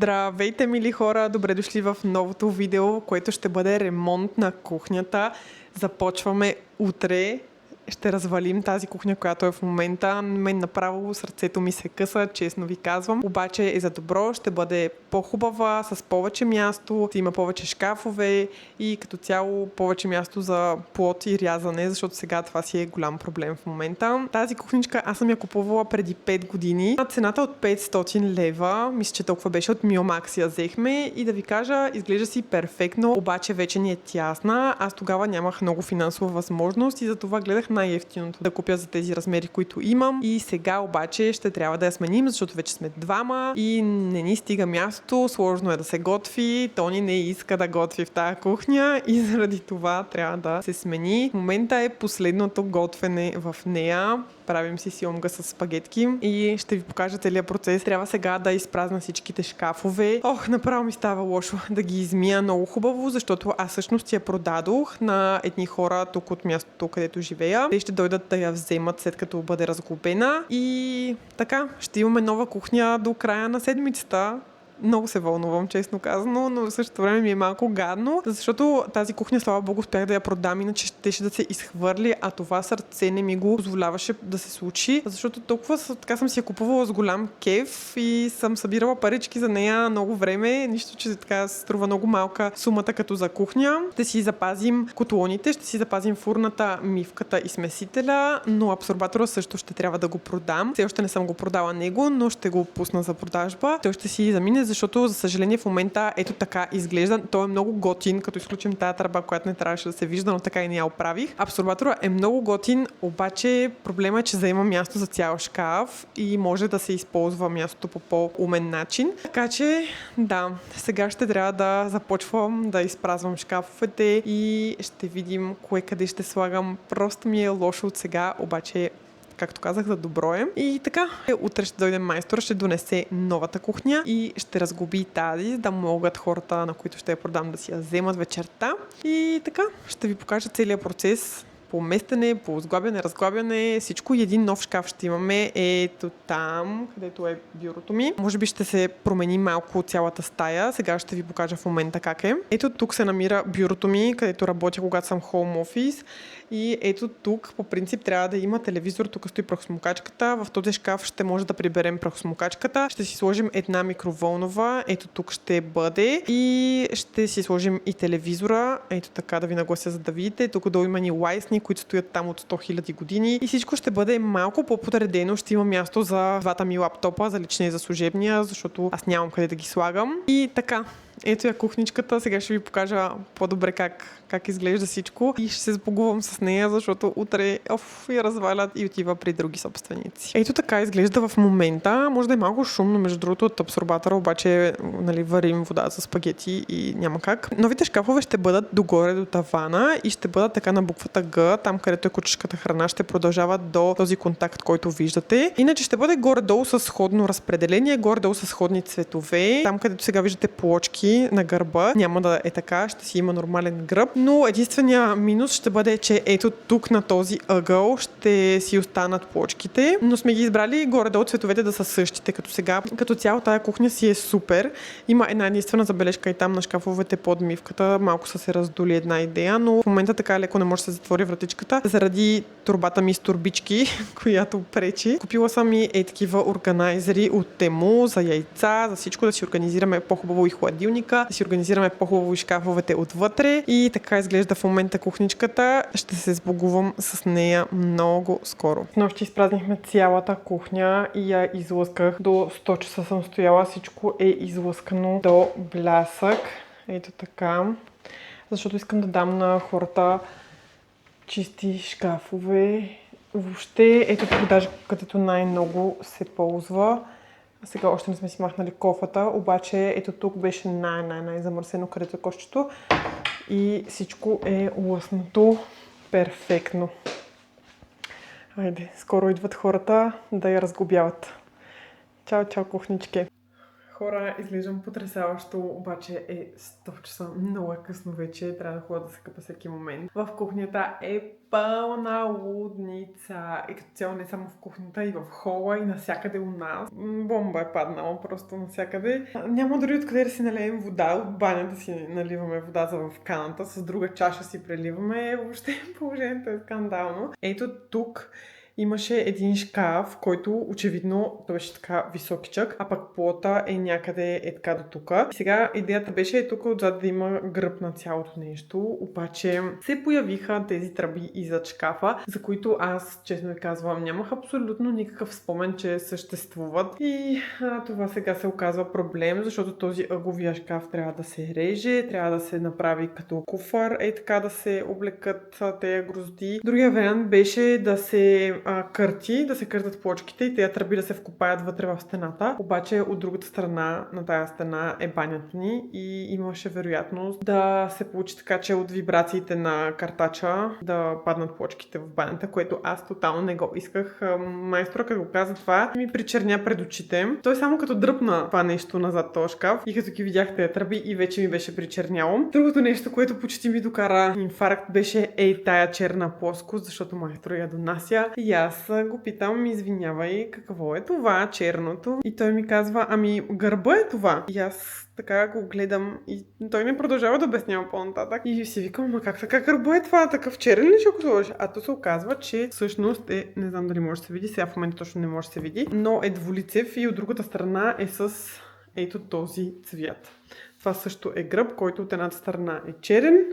Здравейте, мили хора! Добре дошли в новото видео, което ще бъде ремонт на кухнята. Започваме утре. Ще развалим тази кухня, която е в момента. Мен направо сърцето ми се къса, честно ви казвам. Обаче е за добро, ще бъде по-хубава, с повече място, ще има повече шкафове и като цяло повече място за плот и рязане, защото сега това си е голям проблем в момента. Тази кухничка аз съм я купувала преди 5 години. Цената от 500 лева, мисля, че толкова беше, от Миомакс я взехме и да ви кажа, изглежда си перфектно, обаче вече ни е тясна. Аз тогава нямах много финансова възможност и затова гледах най-евтиното да купя за тези размери, които имам. И сега обаче ще трябва да я сменим, защото вече сме двама и не ни стига място, сложно е да се готви, Тони не иска да готви в тази кухня и заради това трябва да се смени. В момента е последното готвене в нея. Правим си сьомга с спагетки и ще ви покажа целият процес. Трябва сега да изпразна всичките шкафове. Направо ми става лошо да ги измия много хубаво, защото аз всъщност я продадох на едни хора тук от мястото, където живея. Те ще дойдат да я вземат след като бъде разглобена и така, ще имаме нова кухня до края на седмицата. Много се вълнувам, честно казано, но в същото време ми е малко гадно, защото тази кухня, слава богу, успях да я продам, иначе щеше да се изхвърли, а това сърце не ми го позволяваше да се случи, защото толкова така съм си я купувала с голям кеф и съм събирала парички за нея много време, нищо, че така се струва много малка сумата като за кухня. Ще си запазим котлоните, ще си запазим фурната, мивката и смесителя, но абсорбатора също ще трябва да го продам. Все още не съм го продала него, но ще го пусна за продажба. Той ще си замине, защото, за съжаление, в момента ето така изглежда. Той е много готин, като изключим тази тръба, която не трябваше да се вижда, но така и не я оправих. Абсорбатора е много готин, обаче проблема е, че заема място за цял шкаф и може да се използва мястото по по-умен начин. Така че, да, сега ще трябва да започвам да изпразвам шкафовете и ще видим кое къде ще слагам. Просто ми е лошо от сега, обаче както казах, за добро е. И така, утре ще дойде майстор, ще донесе новата кухня и ще разглоби тази, да могат хората, на които ще я продам, да си я вземат вечерта. И така, ще ви покажа целият процес по местене, по сглабяне, разглабяне, всичко. И един нов шкаф ще имаме. Ето там, където е бюрото ми. Може би ще се промени малко цялата стая. Сега ще ви покажа в момента как е. Ето тук се намира бюрото ми, където работя, когато съм home office. И ето тук, по принцип, трябва да има телевизор. Тук стои прахосмокачката. В този шкаф ще може да приберем прахосмокачката. Ще си сложим една микроволнова. Ето тук ще бъде. И ще си сложим и телевизора. Ето така да ви наглася, за да видите. Тук долу има ни лайсни, които стоят там от 100 000 години. И всичко ще бъде малко по-подредено. Ще има място за двата ми лаптопа, за личния и за служебния, защото аз нямам къде да ги слагам. И така. Ето я кухничката. Сега ще ви покажа по-добре как изглежда всичко и ще се сбогувам с нея, защото утре я развалят и отива при други собственици. Ето така изглежда в момента. Може да е малко шумно, между другото, от абсорбатора, обаче варим вода за спагети и няма как. Новите шкафове ще бъдат догоре до тавана и ще бъдат така на буквата Г, там където е кучешката храна, ще продължават до този контакт, който виждате. Иначе ще бъде горе-долу с сходно разпределение, горе-долу с сходни цветове. Там където сега виждате плочки на гърба, няма да е така, ще си има нормален гръб, но единствения минус ще бъде, че ето тук на този ъгъл ще си останат плочките, но сме ги избрали горе-долу цветовете да са същите като сега. Като цяло тая кухня си е супер. Има една единствена забележка и там на шкафовете под мивката. Малко са се раздоли една идея, но в момента така леко не може да се затвори вратичката заради турбата ми с турбички, която пречи. Купила съм и такива органайзери от Тему за яйца, за всичко, да си организираме по-хубаво и хладилника, да си организираме по-хубаво и шкафовете отвътре. И така изглежда в момента кухничката. Ще се сбогувам с нея много скоро. Нощи изпразнихме цялата кухня и я излъсках. До 100 часа съм стояла. Всичко е излъскано до блясък. Ето така. Защото искам да дам на хората чисти шкафове. Въобще, ето даже където най-много се ползва. Сега още не сме си махнали кофата, обаче ето тук беше най-замърсено, където е кошчето и всичко е лъснато перфектно. Айде, скоро идват хората да я разглобяват. Чао, кухнички! Хора, изглеждам потресаващо, обаче е 100 часа, много е късно вече, трябва да ходя да се къпа всеки момент. В кухнята е пълна лудница. И като цяло не само в кухнята, и в хола, и навсякъде у нас. Бомба е паднала просто навсякъде. Няма дори откъде да си налеем вода, от банята си наливаме вода в каната, с друга чаша си преливаме. Въобще положението е скандално. Ето тук имаше един шкаф, който очевидно той беше така високичък, а пък плота е някъде е така до тук. Сега идеята беше тук отзад да има гръб на цялото нещо, обаче се появиха тези тръби и зад шкафа, за които аз, честно ви казвам, нямах абсолютно никакъв спомен, че съществуват. И това сега се оказва проблем, защото този ъгловия шкаф трябва да се реже, трябва да се направи като куфар, така да се облекат тези грозди. Другия вариант беше да се да се къртат плочките и тези тръби да се вкопаят вътре в стената. Обаче от другата страна на тази стена е банята ни и имаше вероятност да се получи така, че от вибрациите на картача да паднат плочките в банята, което аз тотално не го исках. Майстора, като го каза това, ми причерня пред очите. Той само като дръпна това нещо назад този шкаф и като ги видях тези тръби и вече ми беше причерняло. Другото нещо, което почти ми докара инфаркт, беше тая черна плоскост, защото майстора я донася. И аз го питам, извинявай, какво е това черното? И той ми казва, ами гърба е това. И аз така го гледам и той ми продължава да обяснява по-нататък. И си викам, ма как така гърба е това? Такъв черен ли ще го сложиш? А то се оказва, че всъщност не знам дали може да се види, сега в момента точно не може да се види, но е двулицев и от другата страна е с ето този цвят. Това също е гръб, който от едната страна е черен,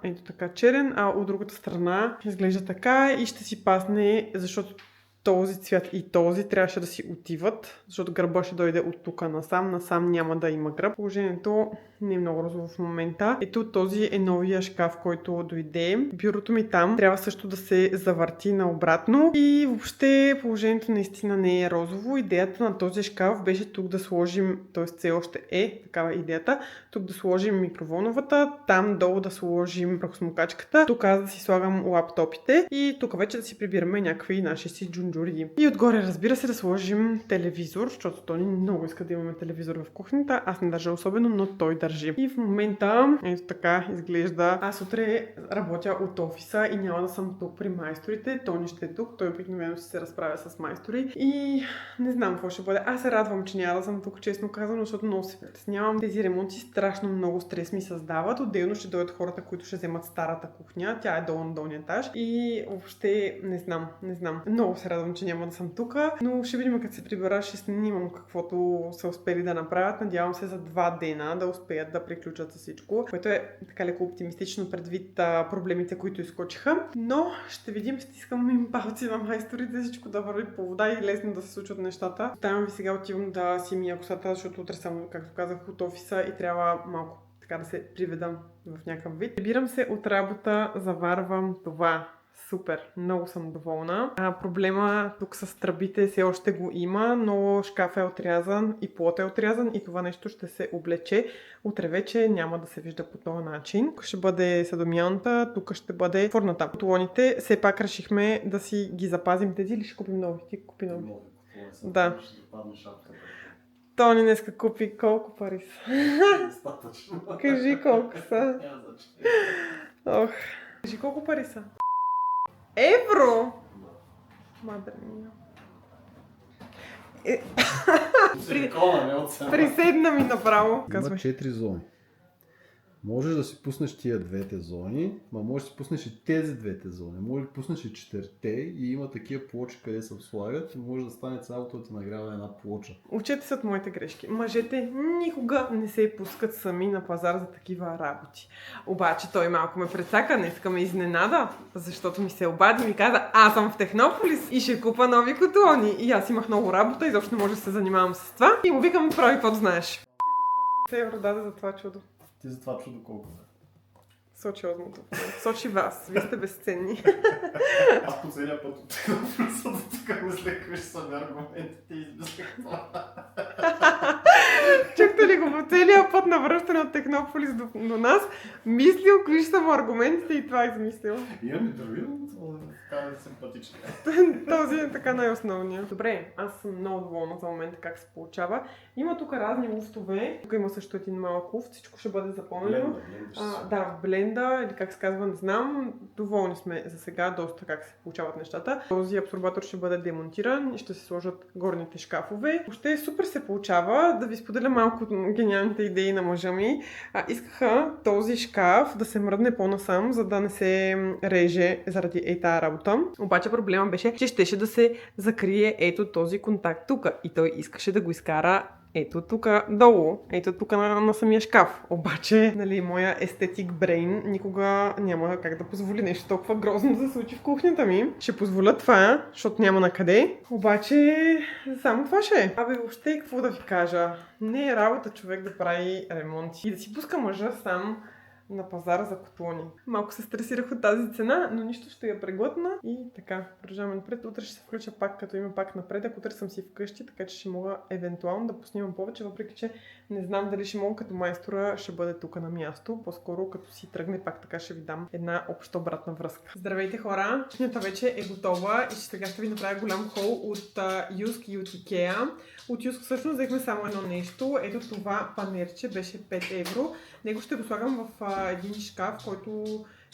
ето така черен, а от другата страна изглежда така и ще си пасне, защото този цвят и този трябваше да си отиват, защото гърба ще дойде от тук насам. Насам няма да има гръб. Положението не е много розово в момента. Ето този е новия шкаф, който дойде. Бюрото ми там трябва също да се завърти наобратно и въобще положението наистина не е розово. Идеята на този шкаф беше тук да сложим, т.е. все още е такава идеята, тук да сложим микроволновата, там долу да сложим прахосмокачката, тук аз да си слагам лаптопите и тук вече да си прибираме някакви наши си джунджури. И отгоре, разбира се, да сложим телевизор, защото Тони много иска да имаме телевизор в кухнята. Аз не държа особено, но той държи. И в момента, ето така изглежда. Аз утре работя от офиса и няма да съм тук при майсторите. Тони ще е тук. Той обикновено си се разправя с майстори. И не знам какво ще бъде. Аз се радвам, че няма да съм тук, честно казано, защото много се притеснявам. Тези ремонти страшно много стрес ми създават. Отделно ще дойдат хората, които ще вземат старата кухня. Тя е долу на долния етаж. И въобще не знам. Много се радвам, че няма да съм тук, но ще видим като се прибера, ще снимам каквото са успели да направят. Надявам се за 2 дена да успеят да приключат с всичко, което е така леко оптимистично предвид проблемите, които изкочиха. Но ще видим, стискам им палци на майсторите, всичко да върви по вода и лесно да се случват нещата. Оставям ви сега, отивам да си мия косата, защото утре съм, както казах, от офиса и трябва малко така да се приведам в някакъв вид. Прибирам се от работа, заварвам това. Супер, много съм доволна. Проблема тук с тръбите все още го има, но шкаф е отрязан и плот е отрязан и това нещо ще се облече. Утре вече няма да се вижда по този начин. Тук ще бъде съдомиянта, тук ще бъде фурната. Котлоните все пак решихме да си ги запазим. Тези ли ще купим нови? Ти купи нови. Да. Тони днеска купи колко пари са? Кажи колко са. Ох. Кажи колко пари са. Евро! Мадре мия. Приседна ми направо. Има 4 зони. Можеш да си пуснеш тия двете зони, но можеш да си пуснеш и тези двете зони. Може да пуснеш и 4-те и има такива плочи, къде се слагат и може да стане цялото да ти нагрява една плоча. Учете се от моите грешки. Мъжете никога не се пускат сами на пазар за такива работи. Обаче той малко ме прецака, днеска ме изненада, защото ми се обади и ми каза, аз съм в Технополис и ще купа нови котлони. И аз имах много работа, изобщо не може да се занимавам с това. И му викам, прави каквото знаеш. 400 евро даде за това чудо. Ти за това чудо колко да? Сочи Озмото. Сочи вас. Вие сте безценни. Аз по целия път от Технополиса до тук мислех, какви ще са ми аргументите и измислех това. Чухте ли го по целия път на връщане от Технополис до нас, мислил, кои са му аргументите и това измислил. Имам и други, но така е симпатичен. Този е така най-основният. Добре, аз съм много доволна за момента как се получава. Има тук разни луфтове. Тук има също един малък луфт, всичко ще бъде запълнено. Да, в бленда или как се казва, не знам. Доволни сме за сега, доста как се получават нещата. Този абсорбатор ще бъде демонтиран и ще се сложат горните шкафове. Въобще супер се получава. Да ви споделя малко гениалните идеи на мъжа ми. Искаха този шкаф да се мръдне по-насам, за да не се реже заради тази работа. Обаче проблема беше, че щеше да се закрие ето този контакт тук. И той искаше да го изкара ето тук долу, ето тук на самия шкаф. Обаче, нали, моя естетик брейн никога няма как да позволи нещо толкова грозно да се случи в кухнята ми. Ще позволя това, защото няма на къде. Обаче, само това ще е. Абе, въобще, какво да ви кажа? Не е работа човек да прави ремонти и да си пуска мъжа сам на пазара за котлони. Малко се стресирах от тази цена, но нищо, ще я преглътна и така, продължаваме напред. Утре ще се включа пак, като има пак напредък. Утре съм си вкъщи, така че ще мога евентуално да поснимам повече, въпреки че не знам дали ще мога, като майстора ще бъде тук на място. По-скоро като си тръгне пак, така ще ви дам една обща обратна връзка. Здравейте хора! Кухнята вече е готова и сега ще ви направя голям хол от Юск и от Икеа. От Юск всъщност взехме само едно нещо. Ето това панерче беше 5 евро. Него ще го слагам в един шкаф, който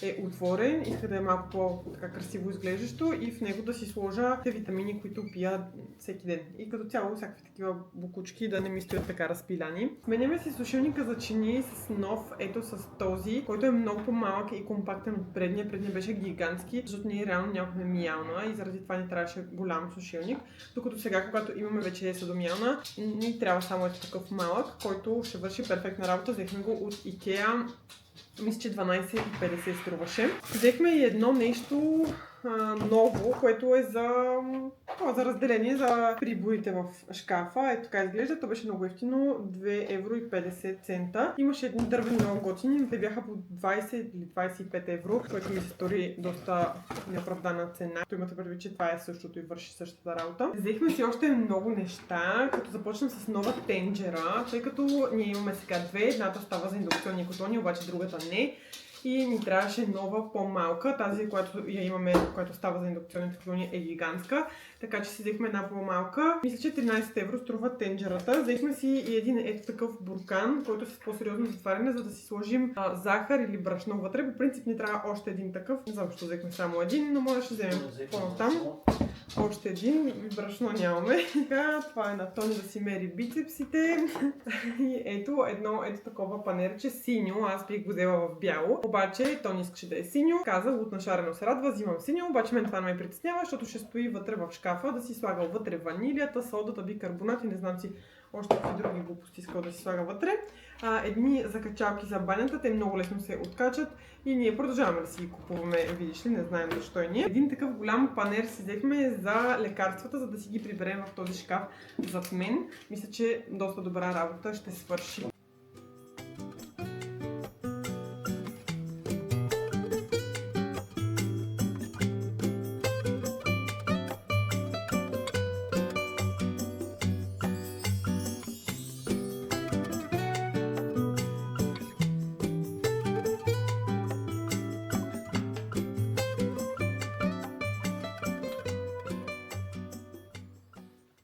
е отворен, иска да е малко по-така красиво изглеждащо и в него да си сложа те витамини, които пия всеки ден. И като цяло всякакви такива букучки да не ми стоят така разпиляни. Сменяме си сушилника за чини с нов, ето с този, който е много по-малък и компактен от предния. Предния беше гигантски, защото ние реално нямахме миялна и заради това ни трябваше голям сушилник. Докато сега, когато имаме вече съдомиялна, ни трябва само ето такъв малък, който ще върши перфектна работа. Взехме го от Икеа. Мисля, че 12,50 струваше. Взехме и едно нещо ново, което е за разделение за приборите в шкафа. Ето така изглежда. То беше много ефтино. 2,50 евро. Имаше едни дървени много готини, но те бяха по 20 или 25 евро, което ми се стори доста неоправдана цена. То имате предвид, че това е същото и върши същата работа. Взехме си още много неща, като започнем с нова тенджера, тъй като ние имаме сега две. Едната става за индукционни котлони, обаче другата не. И ни трябваше нова, по-малка. Тази, която я имаме, която става за индукционните котлони, е гигантска. Така че си взехме една по-малка. Мисля, че 13 евро струва тенджерата. Взехме си и един ето такъв буркан, който е с по-сериозно затваряне, за да си сложим захар или брашно вътре. По принцип ни трябва още един такъв. Не знам защо взехме само един, но може да ще вземем по-натам. Още един и брашно нямаме. Така, това е на Тони да си мери бицепсите. И ето такова панерче синьо. Аз бих го взела в бяло. Обаче Тони искаше да е синьо. Каза, от нашарено се радва, взимам синьо. Обаче мен това не ме притеснява, защото ще стои вътре в шкафа, да си слага вътре ванилията, содата, бикарбонат и не знам си още какви други глупости искал да си слага вътре. Едни закачалки за банята, те много лесно се откачат и ние продължаваме да си ги купуваме, видиш ли, не знаем защо и ние. Един такъв голям панер си взехме за лекарствата, за да си ги приберем в този шкаф зад мен. Мисля, че доста добра работа ще свърши.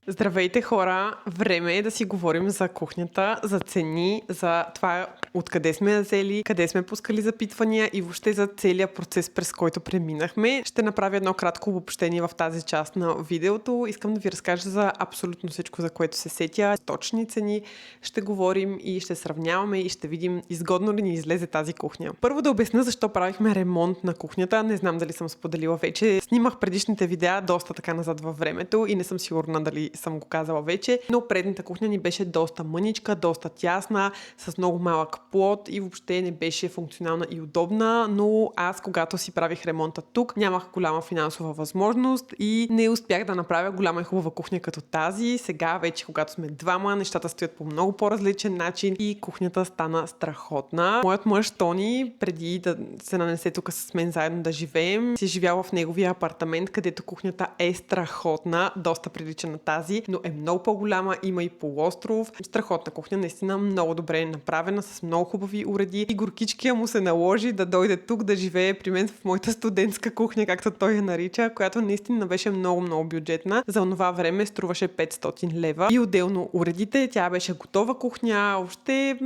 Здравейте хора! Време е да си говорим за кухнята, за цени, за това откъде сме я взели, къде сме пускали запитвания и въобще за целият процес, през който преминахме. Ще направя едно кратко обобщение в тази част на видеото. Искам да ви разкажа за абсолютно всичко, за което се сетя. Точни цени ще говорим и ще сравняваме и ще видим изгодно ли ни излезе тази кухня. Първо да обясня защо правихме ремонт на кухнята. Не знам дали съм споделила вече. Снимах предишните видеа доста така назад във времето и не съм сигурна дали съм го казала вече, но предната кухня ни беше доста мъничка, доста тясна, с много малък плот и въобще не беше функционална и удобна, но аз, когато си правих ремонта тук, нямах голяма финансова възможност и не успях да направя голяма и хубава кухня като тази. Сега вече, когато сме двама, нещата стоят по много по-различен начин и кухнята стана страхотна. Моят мъж Тони, преди да се нанесе тук с мен заедно да живеем, си живял в неговия апартамент, където кухнята е страхотна, доста прилича на тази. тази, но е много по-голяма, има и полуостров. Страхотна кухня, наистина много добре направена, с много хубави уреди. И горкичкия му се наложи да дойде тук да живее при мен в моята студентска кухня, както той я нарича, която наистина беше много бюджетна. За онова време струваше 500 лева. И отделно уредите, тя беше готова кухня, въобще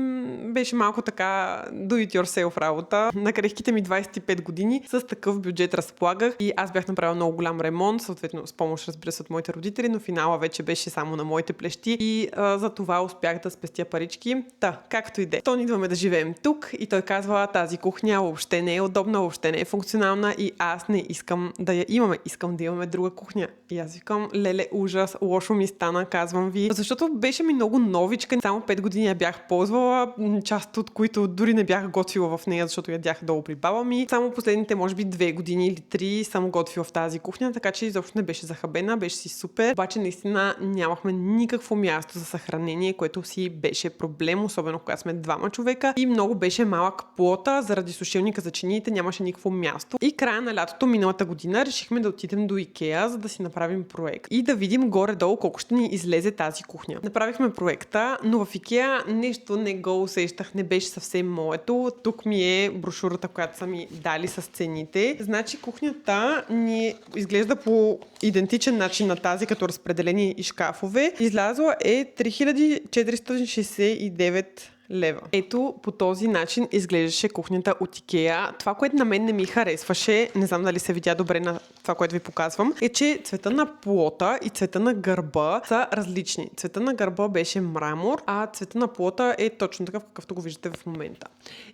беше малко така do it yourself работа. На крехките ми 25 години с такъв бюджет разполагах и аз бях направила много голям ремонт, съответно с помощ, разбира се, от моите родители, но финала вече беше само на моите плещи и за това успях да спестя парички. Както и де. То идваме да живеем тук и той казва, тази кухня въобще не е удобна, въобще не е функционална и аз не искам да я имаме. Искам да имаме друга кухня. И аз викам, леле, ужас, лошо ми стана, казвам ви. Защото беше ми много новичка. Само 5 години я бях ползвала, част от които дори не бях готвила в нея, защото ядях долу при баба ми. Само последните, може би, 2 години или 3 съм готвила в тази кухня, така че изобщо не беше захабена, беше си супер. Обаче наистина нямахме никакво място за съхранение, което си беше проблем, особено когато сме двама човека и много беше малък плота, заради сушилника за чиниите нямаше никакво място. И края на лятото миналата година решихме да отидем до Икеа, за да си направим проект и да видим горе-долу колко ще ни излезе тази кухня. Направихме проекта, но в Икеа нещо не го усещах, не беше съвсем моето. Тук ми е брошурата, която са ми дали с цените. Значи кухнята ни изглежда по идентичен начин на тази, като разпределени и шкафове. Излязла е 3469 лева. Ето по този начин изглеждаше кухнята от Икеа. Това, което на мен не ми харесваше, не знам дали се видя добре на това, което ви показвам, е, че цвета на плота и цвета на гърба са различни. Цвета на гърба беше мрамор, а цвета на плота е точно такъв, какъвто го виждате в момента.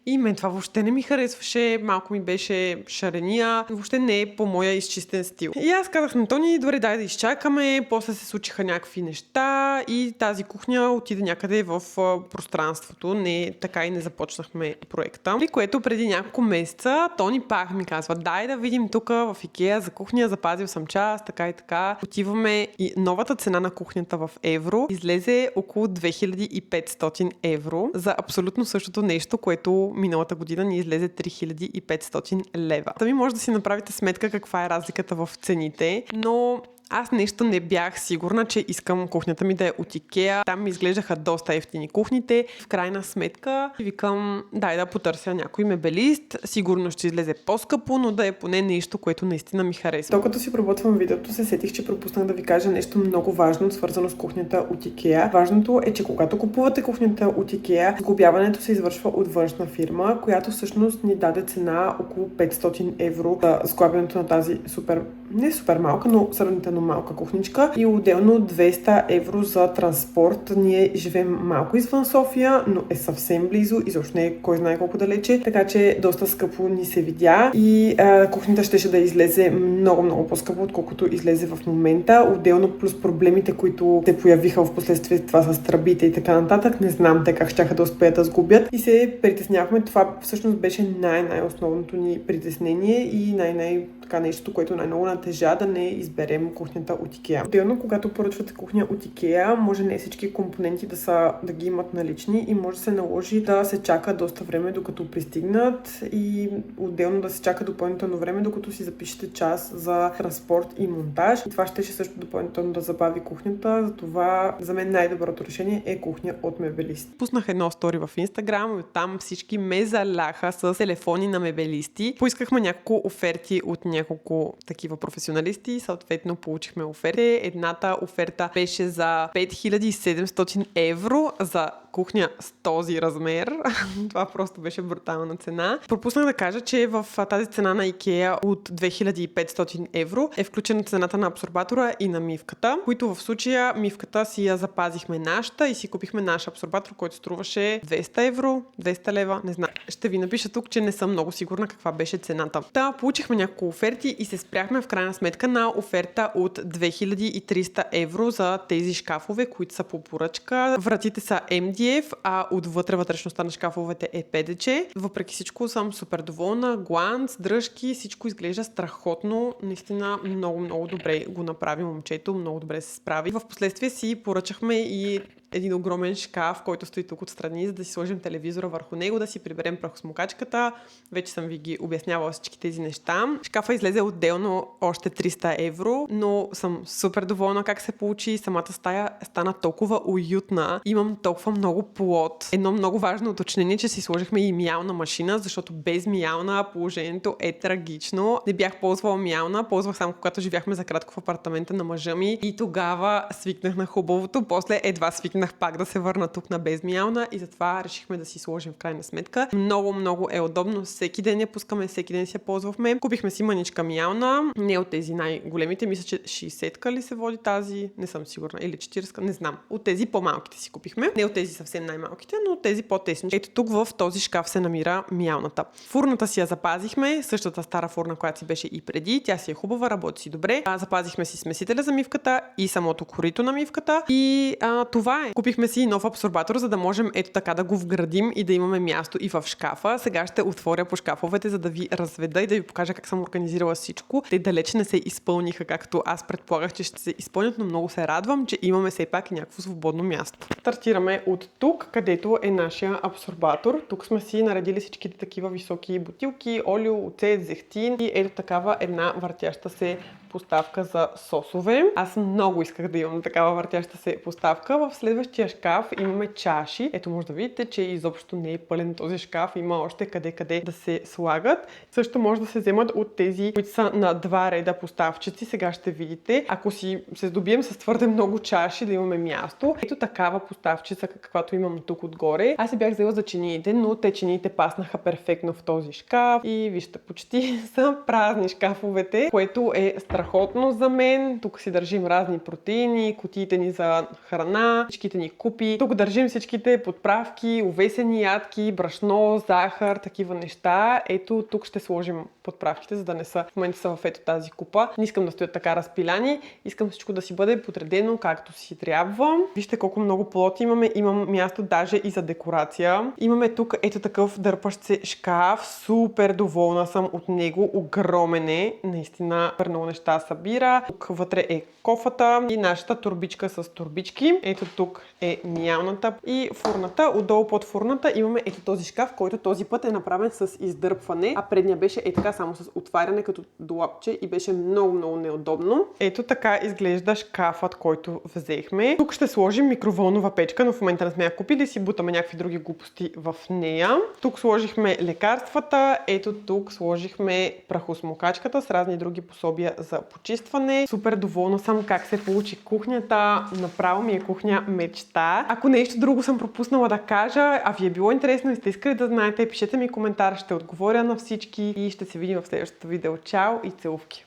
И мен това въобще не ми харесваше, малко ми беше шарения, въобще не е по моя изчистен стил. И аз казах на Тони, добре, дай да изчакаме, после се случиха някакви неща и тази кухня отиде някъде в пространството. Не, така и не започнахме проекта. При което преди няколко месеца Тони пак ми казва, дай да видим тук в Икеа за кухня, запазил съм час, така и така. Отиваме и новата цена на кухнята в евро излезе около 2500 евро за абсолютно същото нещо, което миналата година ни излезе 3500 лева. Сами може да си направите сметка каква е разликата в цените, но аз нещо не бях сигурна, че искам кухнята ми да е от Икеа. Там ми изглеждаха доста ефтини кухните. В крайна сметка викам, дай да потърся някой мебелист. Сигурно ще излезе по-скъпо, но да е поне нещо, което наистина ми харесва. Докато си преработвам видеото, се сетих, че пропуснах да ви кажа нещо много важно, свързано с кухнята от Икеа. Важното е, че когато купувате кухнята от Икеа, сглобяването се извършва от външна фирма, която всъщност ни даде цена около 500 евро за сглобяването на тази не супер малка, но сравнително малка кухничка и отделно 200 евро за транспорт. Ние живеем малко извън София, но е съвсем близо, изобщо не е кой знае колко далече, така че доста скъпо ни се видя и кухнята щеше да излезе много по-скъпо, отколкото излезе в момента. Отделно плюс проблемите, които се появиха в последствие, това с тръбите и така нататък. Не знам те как щяха да успеят да сгубят и се притеснявахме. Това всъщност беше най-основното ни притеснение и така нещо, което най-много натежа да не изберем кухнята от Икеа. Отделно, когато поръчвате кухня от Икеа, може не всички компоненти да ги имат налични и може да се наложи да се чака доста време, докато пристигнат и отделно да се чака допълнително време, докато си запишете час за транспорт и монтаж. И това ще също допълнително да забави кухнята, затова за мен най-доброто решение е кухня от мебелист. Пуснах едно стори в Инстаграм и оттам всички ме заляха с телефони на мебелисти. Поискахме няколко оферти от няколко такива професионалисти, съответно получихме оферти. Едната оферта беше за 5700 евро за кухня с този размер. Това просто беше брутална цена. Пропуснах да кажа, че в тази цена на Икеа от 2500 евро е включена цената на абсорбатора и на мивката, които в случая мивката си я запазихме нашата и си купихме наш абсорбатор, който струваше 200 евро, 200 лева, не знам. Ще ви напиша тук, че не съм много сигурна каква беше цената. Получихме няколко оферти и се спряхме в крайна сметка на оферта от 2300 евро за тези шкафове, които са по поръчка. Вратите са MDF, а отвътре вътрешността на шкафовете е PDC. Въпреки всичко съм супер доволна. Гланц, дръжки, всичко изглежда страхотно. Наистина много добре го направи момчето, много добре се справи. В последствие си поръчахме и един огромен шкаф, който стои тук отстрани, за да си сложим телевизора върху него, да си приберем прахосмокачката. Вече съм ви ги обяснявала всички тези неща. Шкафа излезе отделно още 300 евро, но съм супер доволна как се получи. Самата стая стана толкова уютна. Имам толкова много плод. Едно много важно уточнение, че си сложихме и миялна машина, защото без миялна положението е трагично. Не бях ползвала миялна, ползвах само когато живяхме за кратко в апартамента на мъжа ми и тогава свикнах на хубавото. После едва свикнах пак да се върна тук на безмиялна и затова решихме да си сложим в крайна сметка. Много е удобно. Всеки ден я пускаме, всеки ден си я ползвахме. Купихме си мъничка миялна, не от тези най-големите. Мисля, че 60-ка ли се води тази? Не съм сигурна. Или 40-ка? Не знам. От тези по-малките си купихме. Не от тези съвсем най-малките, но от тези по-тесни. Ето тук в този шкаф се намира миялната. Фурната си я запазихме. Същата стара фурна, която си беше и преди. Тя си е хубава, работи си добре. Запазихме си смесителя за мивката и самото корито на мивката. И това е. Купихме си нов абсорбатор, за да можем ето така да го вградим и да имаме място и в шкафа. Сега ще отворя по шкафовете, за да ви разведа и да ви покажа как съм организирала всичко. Те далече не се изпълниха, както аз предполагах, че ще се изпълнят, но много се радвам, че имаме все пак някакво свободно място. Стартираме от тук, където е нашия абсорбатор. Тук сме си наредили всичките такива високи бутилки, олио, оцет, зехтин и ето такава една въртяща се поставка за сосове. Аз много исках да имам такава въртяща се поставка. В следващия шкаф имаме чаши. Ето може да видите, че изобщо не е пълен този шкаф. Има още къде да се слагат. Също може да се вземат от тези, които са на два реда поставчици. Сега ще видите. Ако си се здобием с твърде много чаши, да имаме място. Ето такава поставчица, каквато имам тук отгоре. Аз се бях взела за чиниите, но те чиниите паснаха перфектно в този шкаф. И вижте, почти са празни шкафовете, което е страхотно за мен. Тук си държим разни протеини, кутиите ни за храна, всичките ни купи. Тук държим всичките подправки, увесени ядки, брашно, захар, такива неща. Ето тук ще сложим подправките, за да не са в момента са в ето тази купа. Не искам да стоят така разпиляни. Искам всичко да си бъде подредено както си трябва. Вижте колко много плод имаме. Имам място даже и за декорация. Имаме тук ето такъв дърпащ се шкаф. Супер доволна съм от него. Огромен е. Наистина много неща събира. Тук вътре е кофата и нашата турбичка с турбички. Ето тук е миялната и фурната. Отдолу под фурната имаме ето този шкаф, който този път е направен с издърпване, а предния беше е така само с отваряне като долапче и беше много неудобно. Ето така изглежда шкафът, който взехме. Тук ще сложим микровълнова печка, но в момента не сме я купили, си бутаме някакви други глупости в нея. Тук сложихме лекарствата, ето тук сложихме прахосмокачката с разни други пособия за почистване. Супер доволна съм как се получи кухнята. Направо ми е кухня мечта. Ако нещо друго съм пропуснала да кажа, а ви е било интересно и сте искали да знаете, пишете ми коментар, ще отговоря на всички и ще се видим в следващото видео. Чао и целувки!